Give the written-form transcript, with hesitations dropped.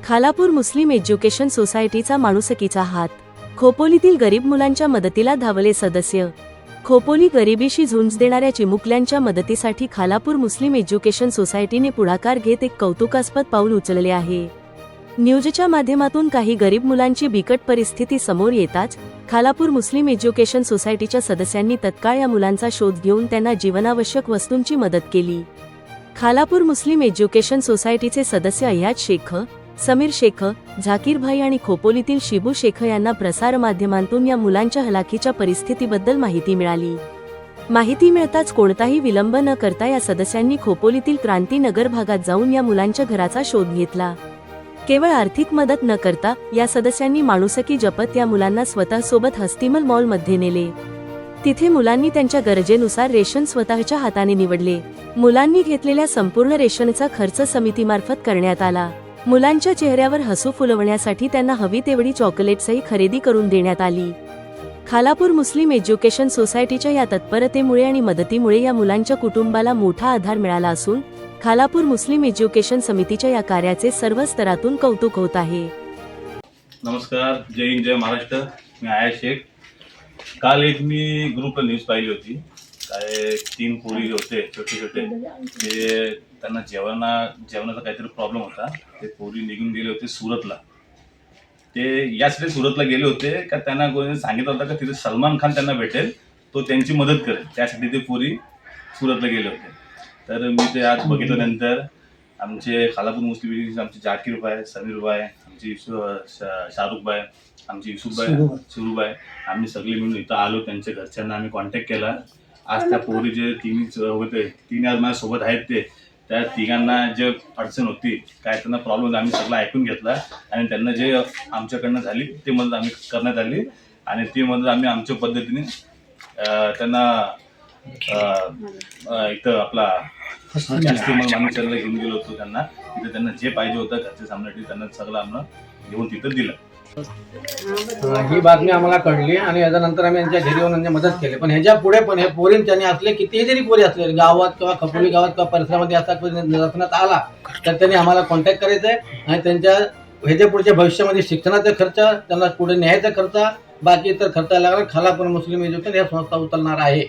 खालापूर मुस्लिम education सोसायटीचा माणुसकीचा हात. खोपोलीतील गरीब मुलांच्या मदतीला धावले सदस्य. खोपोली गरिबीशी झुंज देणाऱ्या चिमुकल्यांच्या मदतीसाठी खालापूर मुस्लिम एज्युकेशन सोसायटीने पुढाकार घेत एक कौतुकास्पद पाऊल उचलले आहे. न्यूजच्या माध्यमातून काही गरीब मुलांची बिकट परिस्थिती समोर येताच खालापूर मुस्लिम एज्युकेशन सोसायटीच्या सदस्यांनी तत्काळ या मुलांचा शोध घेऊन त्यांना जीवनावश्यक वस्तूंची मदत केली. खालापूर मुस्लिम एज्युकेशन सोसायटीचे सदस्य अय्याज शेख, समीर शेख, झाकीर भाई आणि खोपोलीतील शिबू शेख यांना प्रसार माध्यमांतून या मुलांच्या हलाखीच्या परिस्थितीबद्दल माहिती मिळाली. माहिती मिळताच कोणताही विलंब न करता या सदस्यांनी खोपोलीतील क्रांतीनगर भागात जाऊन या मुलांच्या घराचा शोध घेतला. केवळ आर्थिक मदत न करता या सदस्यांनी माणुसकी जपत या मुलांना स्वतःसोबत हस्तिमल मॉल मध्ये नेले. तिथे मुलांनी त्यांच्या गरजेनुसार रेशन स्वतःच्या हाताने निवडले. मुलांनी घेतलेल्या संपूर्ण रेशनचा खर्च समितीमार्फत करण्यात आला. मुलांच्या चेहऱ्यावर हसू फुलवण्यासाठी त्यांना हवी तेवढी चॉकलेट्सही खरेदी करून देण्यात आली. खालापूर मुस्लिम एज्युकेशन सोसायटीच्या या तत्परतेमुळे आणि मदतीमुळे या मुलांच्या कुटुंबाला मोठा आधार मिळाला असून खालापूर मुस्लिम एज्युकेशन समितीच्या या कार्याचे सर्व स्तरातून कौतुक होत आहे. नमस्कार, जय हिंद, जय महाराष्ट्र. मी अय्याज शेख. काल एक मी ग्रुपला न्यूज पाहिली होती. काय 3 पोरी होते छोटे छोटे, ते त्यांना जेवणाचा काहीतरी प्रॉब्लेम होता. ते पोरी निघून गेले होते सुरतला. ते यासाठी सुरतला गेले होते का त्यांना कोणी सांगितलं होतं का तिथे सलमान खान त्यांना भेटेल, तो त्यांची मदत करेल. त्यासाठी ते पोरी सुरतला गेले होते. तर मी ते आज बघितल्यानंतर आमचे खालापूर मुस्लिम, आमचे जाकीर भाई, समीर भाई, आमची शाहरुख भाई, आमची सुरूबाई, आम्ही सगळे मिळून इथं आलो. त्यांच्या घरच्यांना आम्ही कॉन्टॅक्ट केला. आज त्या पोरी जे तिन्ही आज माझ्यासोबत आहेत, त्या तिघांना जे अडचण होती, काय त्यांना प्रॉब्लेम, आम्ही सगळं ऐकून घेतला आणि त्यांना जे आमच्याकडनं झाली ते मदत आम्ही करण्यात आली. आणि ती मदत आम्ही आमच्या पद्धतीने त्यांना इथं आपला माणूसला घेऊन गेलो होतो. त्यांना तिथे त्यांना जे पाहिजे होतं घरच्या सामन्यासाठी त्यांना सगळं आम्हाला घेऊन तिथं दिलं. ही बातमी आम्हाला कळली आणि याच्यानंतर आम्ही यांच्या घरी येऊन मदत केली. पण ह्याच्या पुढे पण हे पोरीन त्यांनी असले कितीही जरी पोरी असले गावात किंवा खपोली गावात किंवा परिसरामध्ये असतात निदर्शनात आला तर त्यांनी आम्हाला कॉन्टॅक्ट करायचा आहे आणि त्यांच्या ह्याच्या पुढच्या भविष्यामध्ये शिक्षणाचा खर्च, त्यांना पुढे न्यायाचा खर्च, बाकी इतर खर्च लागणार खालापूर मुस्लिम एज्युकेशन या संस्था उचलणार आहे.